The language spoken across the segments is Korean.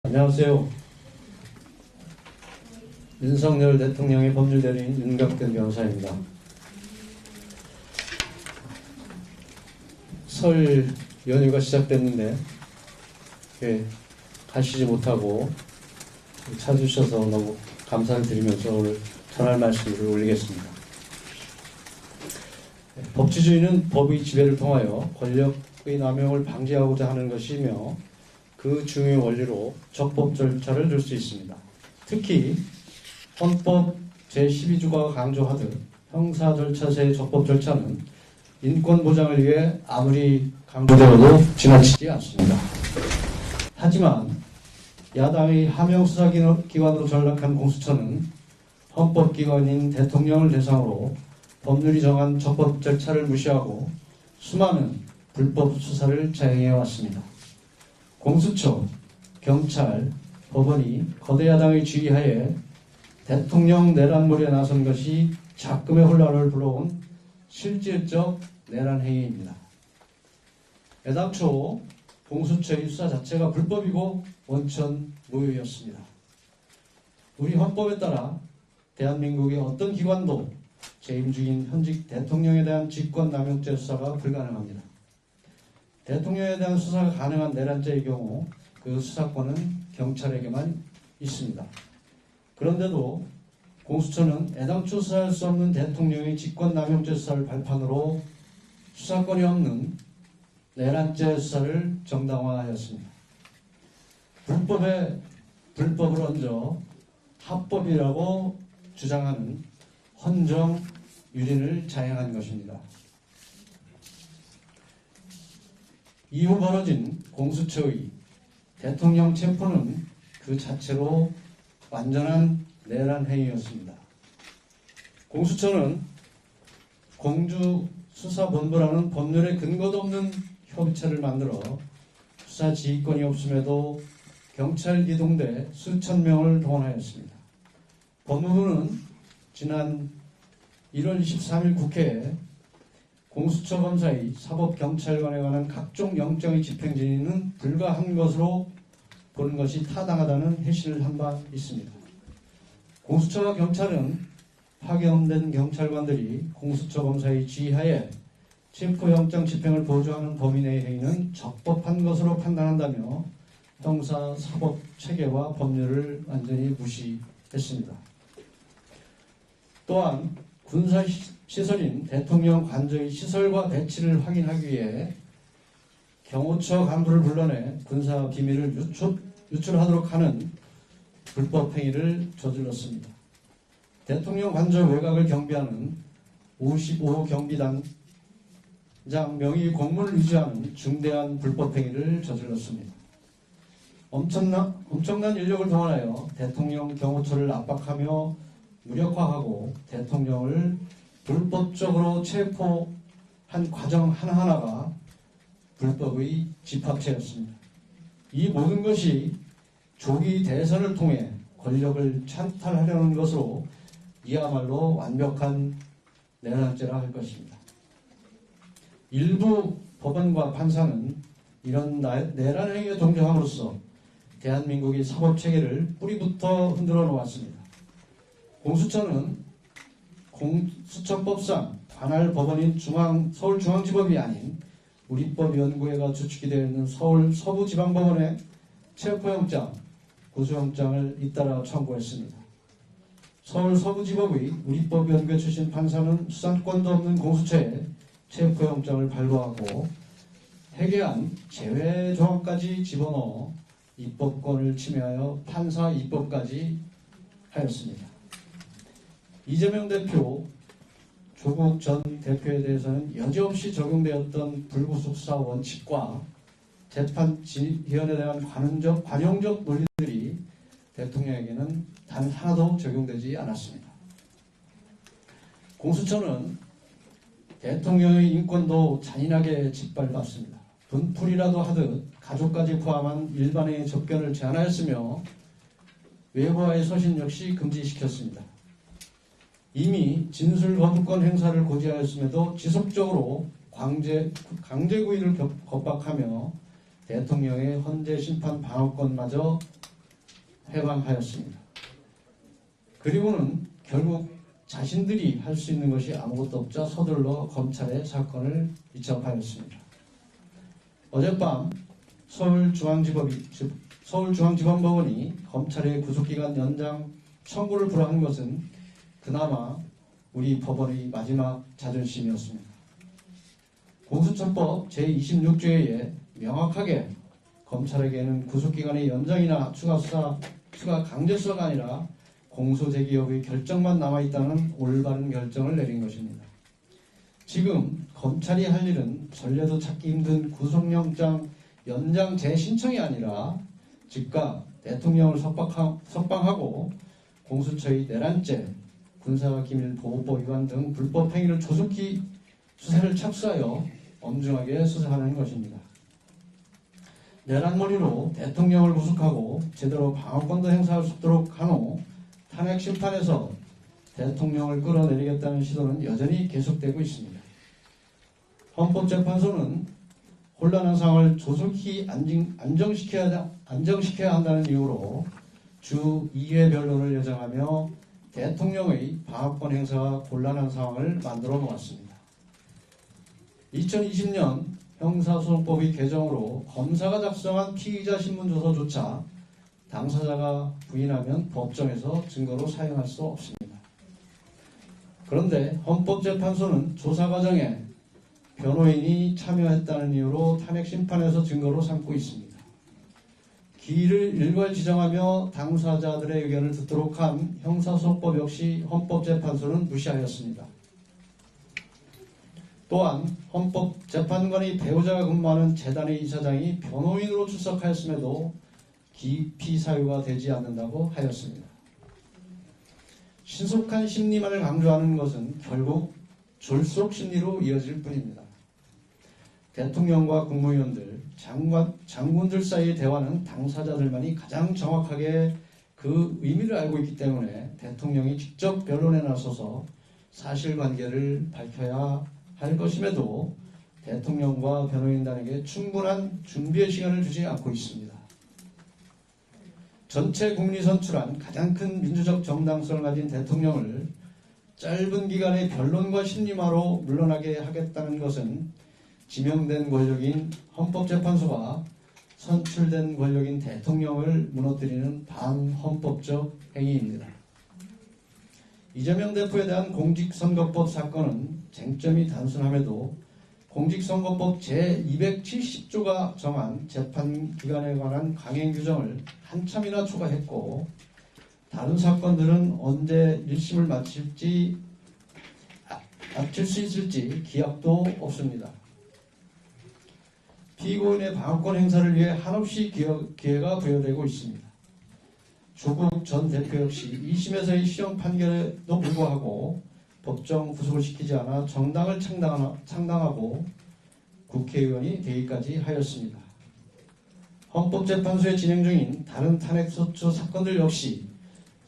안녕하세요. 윤석열 대통령의 법률대리인 윤갑근 변호사입니다. 설 연휴가 시작됐는데 가시지 못하고 찾아주셔서 너무 감사를 드리면서 오늘 전할 말씀을 올리겠습니다. 법치주의는 법의 지배를 통하여 권력의 남용을 방지하고자 하는 것이며 그 중요한 원리로 적법 절차를 둘 수 있습니다. 특히 헌법 제12조가 강조하듯 형사 절차의 적법 절차는 인권 보장을 위해 아무리 강조되어도 지나치지 않습니다. 하지만 야당의 하명 수사기관으로 전락한 공수처는 헌법기관인 대통령을 대상으로 법률이 정한 적법 절차를 무시하고 수많은 불법 수사를 자행해 왔습니다. 공수처, 경찰, 법원이 거대 야당의 지휘하에 대통령 내란몰이에 나선 것이 작금의 혼란을 불러온 실질적 내란 행위입니다. 애당초 공수처의 수사 자체가 불법이고 원천 무효였습니다. 우리 헌법에 따라 대한민국의 어떤 기관도 재임 중인 현직 대통령에 대한 직권남용죄 수사가 불가능합니다. 대통령에 대한 수사가 가능한 내란죄의 경우 그 수사권은 경찰에게만 있습니다. 그런데도 공수처는 애당초 수사할 수 없는 대통령의 직권남용죄 수사를 발판으로 수사권이 없는 내란죄 수사를 정당화하였습니다. 불법에 불법을 얹어 합법이라고 주장하는 헌정 유린을 자행한 것입니다. 이후 벌어진 공수처의 대통령 체포는 그 자체로 완전한 내란 행위였습니다. 공수처는 공주수사본부라는 법률에 근거도 없는 협의체를 만들어 수사 지휘권이 없음에도 경찰 기동대 수천 명을 동원하였습니다. 법무부는 지난 1월 23일 국회에 공수처 검사의 사법경찰관에 관한 각종 영장의 집행진위는 불가한 것으로 보는 것이 타당하다는 해실을 한 바 있습니다. 공수처와 경찰은 파견된 경찰관들이 공수처 검사의 지휘하에 체포영장 집행을 보조하는 범인의 행위는 적법한 것으로 판단한다며 형사 사법 체계와 법률을 완전히 무시했습니다. 또한 군사시설인 대통령 관저의 시설과 배치를 확인하기 위해 경호처 간부를 불러내 군사 비밀을 유출하도록 하는 불법 행위를 저질렀습니다. 대통령 관저 외곽을 경비하는 55 경비단장 명의 공무를 유지하는 중대한 불법 행위를 저질렀습니다. 엄청난 인력을 동원하여 대통령 경호처를 압박하며 무력화하고 대통령을 불법적으로 체포한 과정 하나하나가 불법의 집합체였습니다. 이 모든 것이 조기 대선을 통해 권력을 찬탈하려는 것으로 이야말로 완벽한 내란죄라 할 것입니다. 일부 법원과 판사는 이런 내란 행위에 동조함으로써 대한민국의 사법체계를 뿌리부터 흔들어 놓았습니다. 공수처는 공수처법상 관할 법원인 서울중앙지법이 아닌 우리법연구회가 주축이 되어 있는 서울 서부지방법원에 체포영장, 구속영장을 잇따라 청구했습니다. 서울 서부지법의 우리법연구회 출신 판사는 수사권도 없는 공수처에 체포영장을 발부하고 해계한 제외 조항까지 집어넣어 입법권을 침해하여 판사 입법까지 하였습니다. 이재명 대표, 조국 전 대표에 대해서는 여지없이 적용되었던 불구속 수사 원칙과 재판 지휘원에 대한 관용적 논리들이 대통령에게는 단 하나도 적용되지 않았습니다. 공수처는 대통령의 인권도 잔인하게 짓밟았습니다. 분풀이라도 하듯 가족까지 포함한 일반의 접견을 제한하였으며 외부와의 서신 역시 금지시켰습니다. 이미 진술거부권 행사를 고지하였음에도 지속적으로 강제구의를 겁박하며 대통령의 헌재심판 방어권마저 해방하였습니다. 그리고는 결국 자신들이 할 수 있는 것이 아무것도 없자 서둘러 검찰에 사건을 이첩하였습니다. 어젯밤 서울중앙지검법원이 검찰의 구속기간 연장 청구를 불허한 것은 그나마 우리 법원의 마지막 자존심이었습니다. 공수처법 제26조에 명확하게 검찰에게는 구속기간의 연장이나 추가 강제수사가 아니라 공소제기 여부의 결정만 남아있다는 올바른 결정을 내린 것입니다. 지금 검찰이 할 일은 전례도 찾기 힘든 구속영장 연장 재신청이 아니라 즉각 대통령을 석방하고 공수처의 내란죄, 군사기밀보호법 위반 등 불법 행위를 조속히 수사를 착수하여 엄중하게 수사하는 것입니다. 내란몰이로 대통령을 구속하고 제대로 방어권도 행사할 수 없도록 한 후 탄핵 심판에서 대통령을 끌어내리겠다는 시도는 여전히 계속되고 있습니다. 헌법재판소는 혼란한 상황을 조속히 안정시켜야 한다는 이유로 주 2회 변론을 예정하며 대통령의 방어권 행사와 곤란한 상황을 만들어 놓았습니다. 2020년 형사소송법의 개정으로 검사가 작성한 피의자 신문조서조차 당사자가 부인하면 법정에서 증거로 사용할 수 없습니다. 그런데 헌법재판소는 조사 과정에 변호인이 참여했다는 이유로 탄핵 심판에서 증거로 삼고 있습니다. 기일을 일괄 지정하며 당사자들의 의견을 듣도록 한 형사소송법 역시 헌법재판소는 무시하였습니다. 또한 헌법재판관의 배우자가 근무하는 재단의 이사장이 변호인으로 출석하였음에도 기피 사유가 되지 않는다고 하였습니다. 신속한 심리만을 강조하는 것은 결국 졸속 심리로 이어질 뿐입니다. 대통령과 국무위원들, 장군들 사이의 대화는 당사자들만이 가장 정확하게 그 의미를 알고 있기 때문에 대통령이 직접 변론에 나서서 사실관계를 밝혀야 할 것임에도 대통령과 변호인단에게 충분한 준비의 시간을 주지 않고 있습니다. 전체 국민이 선출한 가장 큰 민주적 정당성을 가진 대통령을 짧은 기간의 변론과 심리마로 물러나게 하겠다는 것은 지명된 권력인 헌법재판소가 선출된 권력인 대통령을 무너뜨리는 반헌법적 행위입니다. 이재명 대표에 대한 공직선거법 사건은 쟁점이 단순함에도 공직선거법 제270조가 정한 재판기간에 관한 강행 규정을 한참이나 초과했고 다른 사건들은 언제 1심을 마칠 수 있을지 기약도 없습니다. 피고인의 방어권 행사를 위해 한없이 기회가 부여되고 있습니다. 조국 전 대표 역시 2심에서의 시형 판결에도 불구하고 법정 구속을 시키지 않아 정당을 창당하고 국회의원이 되기까지 하였습니다. 헌법재판소에 진행 중인 다른 탄핵소추 사건들 역시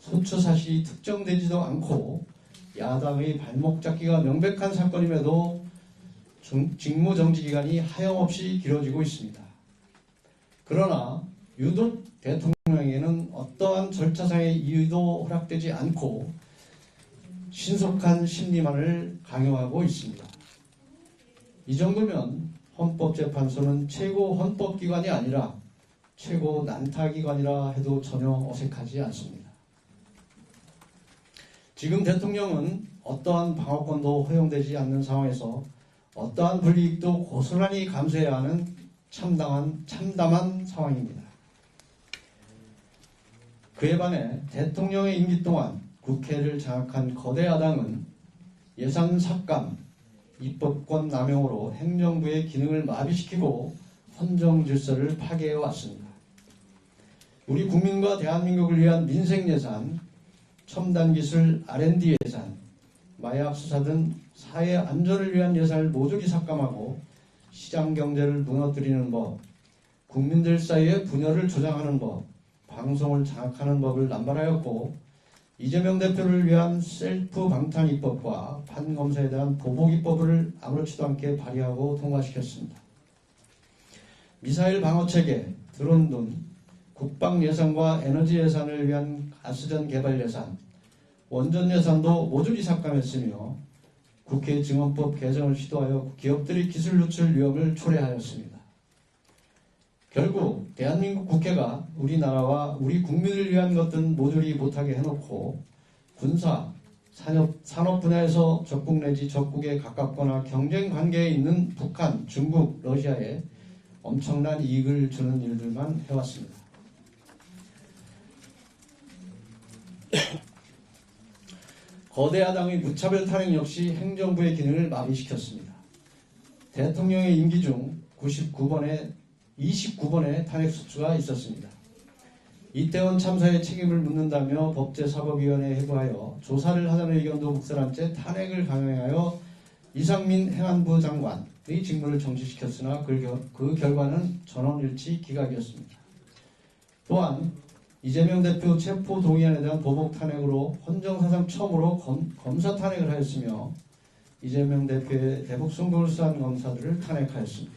소추 사실이 특정되지도 않고 야당의 발목 잡기가 명백한 사건임에도 직무정지 기간이 하염없이 길어지고 있습니다. 그러나 유독 대통령에게는 어떠한 절차상의 이유도 허락되지 않고 신속한 심리만을 강요하고 있습니다. 이 정도면 헌법재판소는 최고 헌법기관이 아니라 최고 난타기관이라 해도 전혀 어색하지 않습니다. 지금 대통령은 어떠한 방어권도 허용되지 않는 상황에서 어떠한 불이익도 고스란히 감수해야 하는 참담한 상황입니다. 그에 반해 대통령의 임기 동안 국회를 장악한 거대 야당은 예산 삭감, 입법권 남용으로 행정부의 기능을 마비시키고 헌정 질서를 파괴해 왔습니다. 우리 국민과 대한민국을 위한 민생 예산, 첨단 기술 R&D 예산, 마약 수사 등 사회 안전을 위한 예산을 모조리 삭감하고 시장 경제를 무너뜨리는 법, 국민들 사이의 분열을 조장하는 법, 방송을 장악하는 법을 남발하였고 이재명 대표를 위한 셀프 방탄 입법과 판검사에 대한 보복 입법을 아무렇지도 않게 발의하고 통과시켰습니다. 미사일 방어체계, 드론 등 국방 예산과 에너지 예산을 위한 가스전 개발 예산, 원전 예산도 모조리 삭감했으며 국회 증언법 개정을 시도하여 기업들의 기술 누출 위험을 초래하였습니다. 결국 대한민국 국회가 우리나라와 우리 국민을 위한 것들은 모조리 못하게 해놓고 군사, 산업 분야에서 적국 내지 적국에 가깝거나 경쟁 관계에 있는 북한, 중국, 러시아에 엄청난 이익을 주는 일들만 해왔습니다. 거대 야당의 무차별 탄핵 역시 행정부의 기능을 마비시켰습니다. 대통령의 임기 중 29번의 탄핵 수추가 있었습니다. 이태원 참사의 책임을 묻는다며 법제사법위원회에 회부하여 조사를 하자는 의견도 묵살한 채 탄핵을 강행하여 이상민 행안부 장관의 직무를 정지시켰으나 그 결과는 전원일치 기각이었습니다. 또한 이재명 대표 체포 동의안에 대한 보복 탄핵으로 헌정사상 처음으로 검사 탄핵을 하였으며 이재명 대표의 대북 송금을 수사한 검사들을 탄핵하였습니다.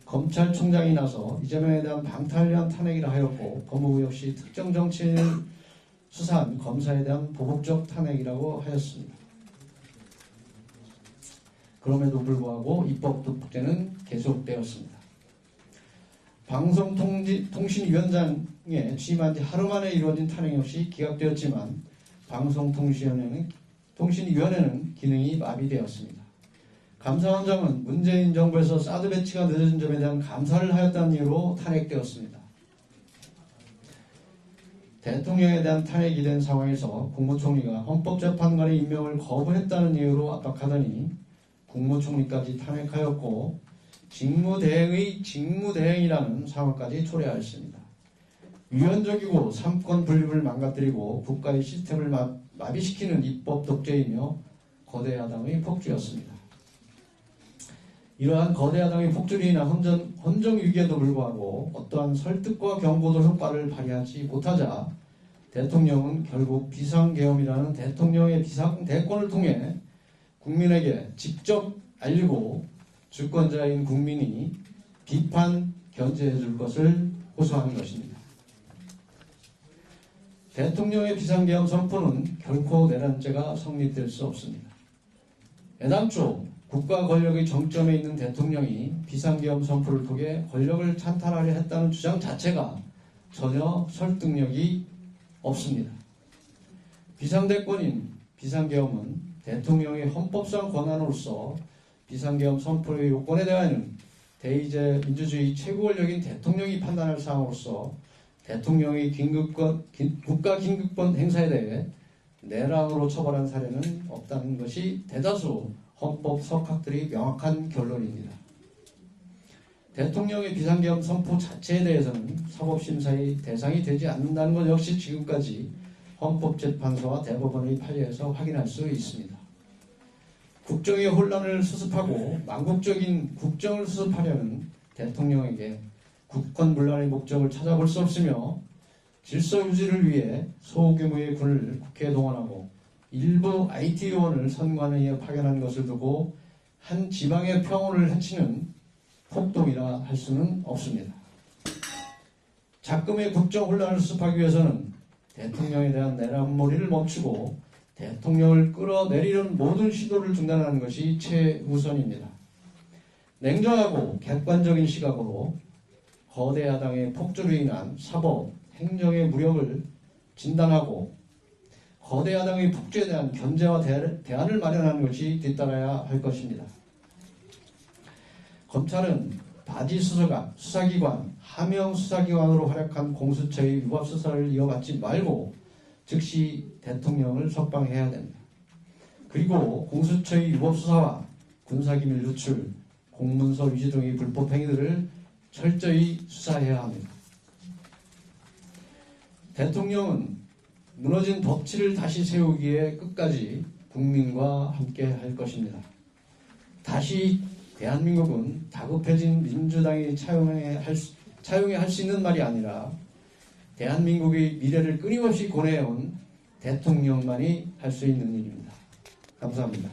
검찰총장이 나서 이재명에 대한 방탄을 위한 탄핵이라 하였고 법무부 역시 특정 정치인을 수사한 검사에 대한 보복적 탄핵이라고 하였습니다. 그럼에도 불구하고 입법 독재는 계속되었습니다. 방송통신위원장에 취임한 지 하루 만에 이루어진 탄핵 역시 기각되었지만 방송통신위원회는 기능이 마비되었습니다. 감사원장은 문재인 정부에서 사드 배치가 늦어진 점에 대한 감사를 하였다는 이유로 탄핵되었습니다. 대통령에 대한 탄핵이 된 상황에서 국무총리가 헌법재판관의 임명을 거부했다는 이유로 압박하더니 국무총리까지 탄핵하였고 직무대행의 직무대행이라는 상황까지 초래하였습니다. 위헌적이고 삼권 분립을 망가뜨리고 국가의 시스템을 마비시키는 입법 독재이며 거대 야당의 폭주였습니다. 이러한 거대 야당의 폭주로 인한 헌정 위기에도 불구하고 어떠한 설득과 경고도 효과를 발휘하지 못하자 대통령은 결국 비상계엄이라는 대통령의 비상대권을 통해 국민에게 직접 알리고 주권자인 국민이 비판, 견제해 줄 것을 호소하는 것입니다. 대통령의 비상계엄 선포는 결코 내란죄가 성립될 수 없습니다. 애당초 국가 권력의 정점에 있는 대통령이 비상계엄 선포를 통해 권력을 찬탈하려 했다는 주장 자체가 전혀 설득력이 없습니다. 비상대권인 비상계엄은 대통령의 헌법상 권한으로서 비상계엄 선포의 요건에 대하여는 대의제 민주주의 최고 권력인 대통령이 판단할 사항으로서 대통령의 국가 긴급권 행사에 대해 내란으로 처벌한 사례는 없다는 것이 대다수 헌법 석학들이 명확한 결론입니다. 대통령의 비상계엄 선포 자체에 대해서는 사법심사의 대상이 되지 않는다는 것 역시 지금까지 헌법재판소와 대법원의 판례에서 확인할 수 있습니다. 국정의 혼란을 수습하고 망국적인 국정을 수습하려는 대통령에게 국권문란의 목적을 찾아볼 수 없으며 질서 유지를 위해 소규모의 군을 국회에 동원하고 일부 IT 요원을 선관위에 파견한 것을 두고 한 지방의 평온을 해치는 폭동이라 할 수는 없습니다. 작금의 국정 혼란을 수습하기 위해서는 대통령에 대한 내란몰이를 멈추고 대통령을 끌어내리려는 모든 시도를 중단하는 것이 최우선입니다. 냉정하고 객관적인 시각으로 거대 야당의 폭주로 인한 사법, 행정의 무력을 진단하고 거대 야당의 폭주에 대한 견제와 대안을 마련하는 것이 뒤따라야 할 것입니다. 검찰은 바지 수사기관, 하명 수사기관으로 활약한 공수처의 유압 수사를 이어받지 말고 즉시 대통령을 석방해야 됩니다. 그리고 공수처의 유압 수사와 군사기밀 누출, 공문서 위조 등의 불법 행위들을 철저히 수사해야 합니다. 대통령은 무너진 법치를 다시 세우기에 끝까지 국민과 함께 할 것입니다. 다시 대한민국은 다급해진 민주당이 차용해 할 수 있는 말이 아니라 대한민국의 미래를 끊임없이 고뇌해온 대통령만이 할 수 있는 일입니다. 감사합니다.